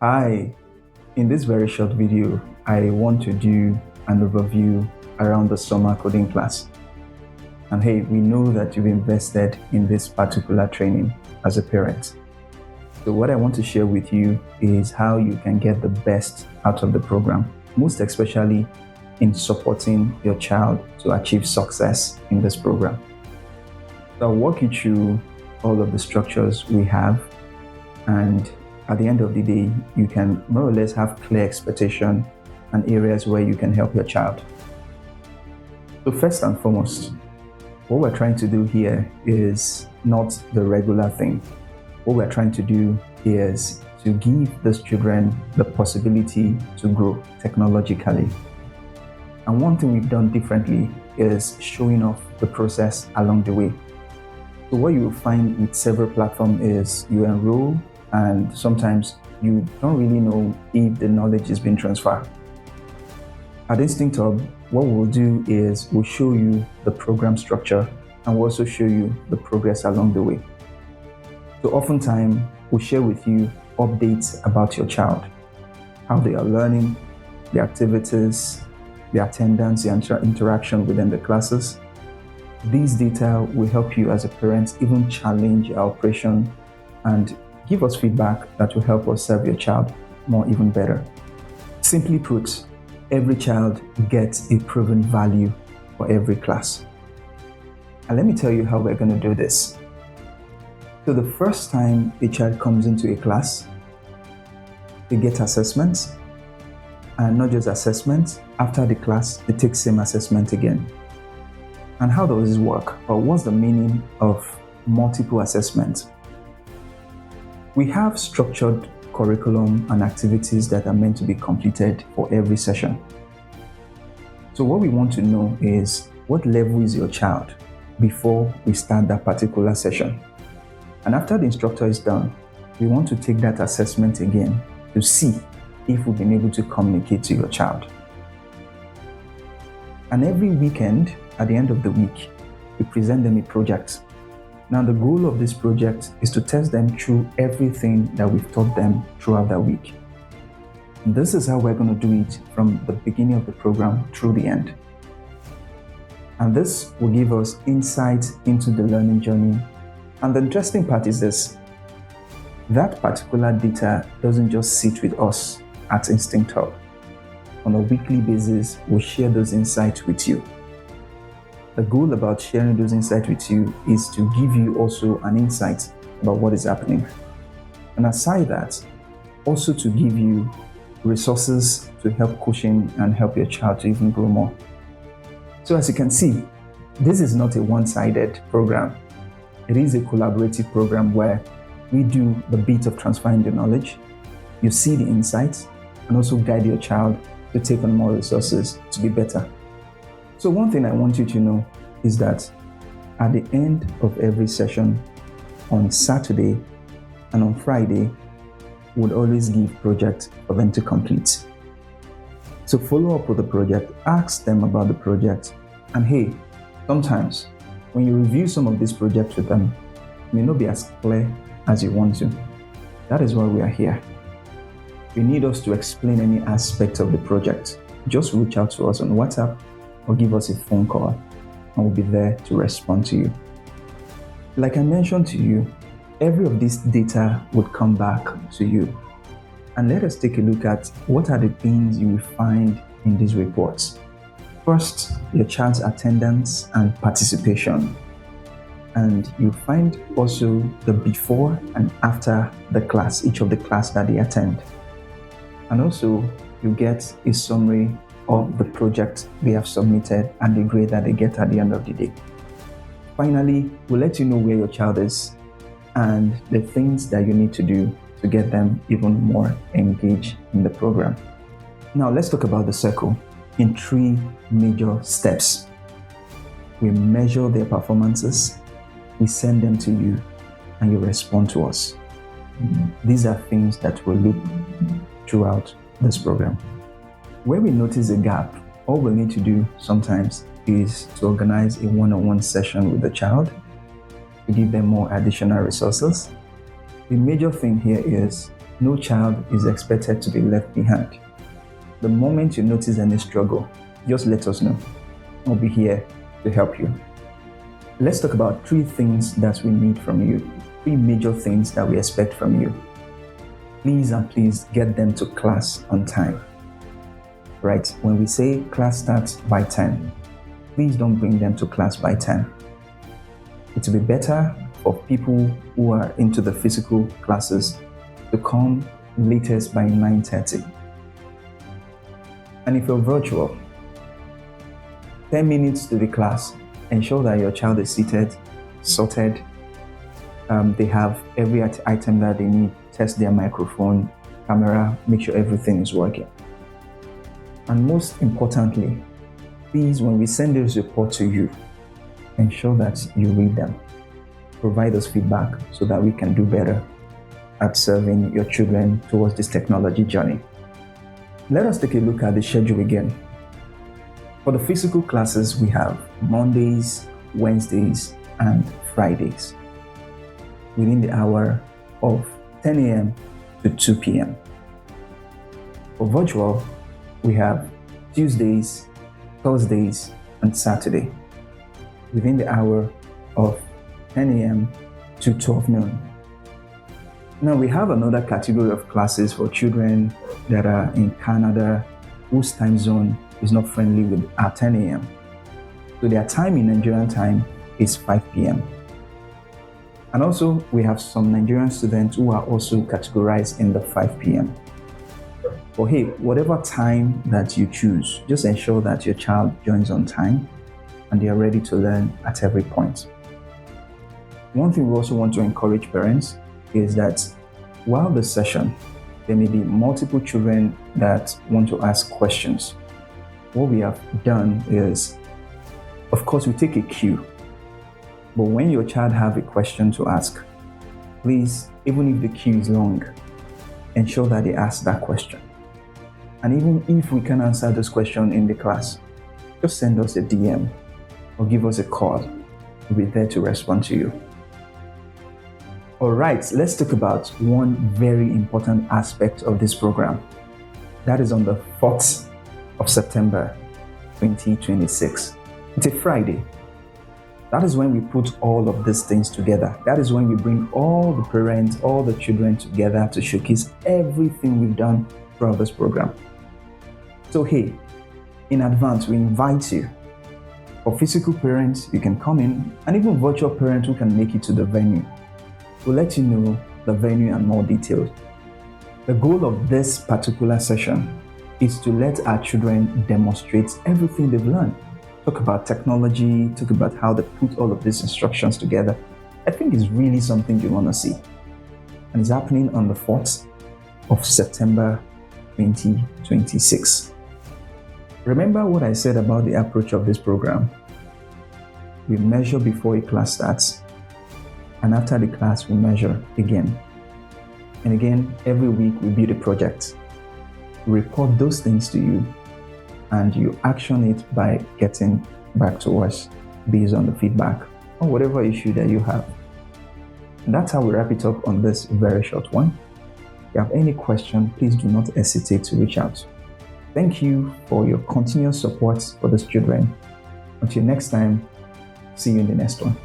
Hi, in this very short video, I want to do an overview around the summer coding class. And hey, we know that you've invested in this particular training as a parent. So what I want to share with you is how you can get the best out of the program, most especially in supporting your child to achieve success in this program. So I'll walk you through all of the structures we have, and at the end of the day, you can more or less have clear expectation and areas where you can help your child. So first and foremost, what we're trying to do here is not the regular thing. What we're trying to do is to give these children the possibility to grow technologically. And one thing we've done differently is showing off the process along the way. So what you will find with several platforms is you enroll and sometimes you don't really know if the knowledge is being transferred. At InstinctHub, what we'll do is we'll show you the program structure and we'll also show you the progress along the way. So oftentimes, we'll share with you updates about your child, how they are learning, the activities, the attendance, the interaction within the classes. These data will help you as a parent even challenge our operation and give us feedback that will help us serve your child more even better. Simply put, every child gets a proven value for every class. And let me tell you how we're going to do this. So the first time a child comes into a class, they get assessments, and not just assessments, after the class, they take same assessment again. And how does this work? Or what's the meaning of multiple assessments? We have structured curriculum and activities that are meant to be completed for every session. So what we want to know is what level is your child before we start that particular session. And after the instructor is done, we want to take that assessment again to see if we've been able to communicate to your child. And every weekend, at the end of the week, we present them a project. Now, the goal of this project is to test them through everything that we've taught them throughout that week. And this is how we're going to do it from the beginning of the program through the end. And this will give us insight into the learning journey. And the interesting part is this: that particular data doesn't just sit with us at InstinctHub. On a weekly basis, we'll share those insights with you. The goal about sharing those insights with you is to give you also an insight about what is happening. And aside that, also to give you resources to help cushion and help your child to even grow more. So as you can see, this is not a one-sided program. It is a collaborative program where we do the bit of transferring the knowledge, you see the insights, and also guide your child to take on more resources to be better. So one thing I want you to know is that at the end of every session on Saturday and on Friday, we would always give projects for them to complete. So follow up with the project, ask them about the project, and hey, sometimes when you review some of these projects with them, it may not be as clear as you want to. That is why we are here. If you need us to explain any aspect of the project, just reach out to us on WhatsApp or give us a phone call, and we'll be there to respond to you. Like I mentioned to you, every of this data would come back to you. And let us take a look at what are the things you will find in these reports. First, your child's attendance and participation. And you find also the before and after the class, each of the class that they attend. And also, you get a summary of the project they have submitted and the grade that they get at the end of the day. Finally, we'll let you know where your child is and the things that you need to do to get them even more engaged in the program. Now, let's talk about the circle in 3 major steps. We measure their performances, we send them to you, and you respond to us. These are things that we'll look throughout this program. Where we notice a gap, all we need to do sometimes is to organize a one-on-one session with the child to give them more additional resources. The major thing here is No child is expected to be left behind. The moment you notice any struggle, just let us know. I'll be here to help you. Let's talk about 3 things that we need from you. 3 major things that we expect from you. Please and please get them to class on time. Right? When we say class starts by 10, please don't bring them to class by 10. It will be better for people who are into the physical classes to come latest by 9:30. And if you're virtual, 10 minutes to the class, ensure that your child is seated, sorted, they have every item that they need, test their microphone, camera, make sure everything is working. And most importantly, please, when we send this report to you, ensure that you read them. Provide us feedback so that we can do better at serving your children towards this technology journey. Let us take a look at the schedule again. For the physical classes, we have Mondays, Wednesdays, and Fridays within the hour of 10 a.m. to 2 p.m. For virtual, we have Tuesdays, Thursdays, and Saturday within the hour of 10 a.m. to 12 noon. Now we have another category of classes for children that are in Canada whose time zone is not friendly with our 10 a.m. So their time in Nigerian time is 5 p.m. And also we have some Nigerian students who are also categorized in the 5 p.m. But hey, whatever time that you choose, just ensure that your child joins on time and they are ready to learn at every point. One thing we also want to encourage parents is that while the session, there may be multiple children that want to ask questions. What we have done is, of course, we take a cue. But when your child have a question to ask, please, even if the queue is long, ensure that they ask that question. And even if we can answer this question in the class, just send us a DM or give us a call. We'll be there to respond to you. All right, let's talk about one very important aspect of this program. That is on the 4th of September, 2026. It's a Friday. That is when we put all of these things together. That is when we bring all the parents, all the children together to showcase everything we've done throughout this program. So hey, in advance, we invite you. For physical parents, you can come in, and even virtual parents who can make it to the venue. We'll let you know the venue and more details. The goal of this particular session is to let our children demonstrate everything they've learned. Talk about technology, talk about how they put all of these instructions together. I think it's really something you want to see. And it's happening on the 4th of September, 2026. Remember what I said about the approach of this program. We measure before a class starts, and after the class, we measure again. And again, every week we build a project. We report those things to you, and you action it by getting back to us based on the feedback or whatever issue that you have. And that's how we wrap it up on this very short one. If you have any question, please do not hesitate to reach out. Thank you for your continuous support for these children. Until next time, see you in the next one.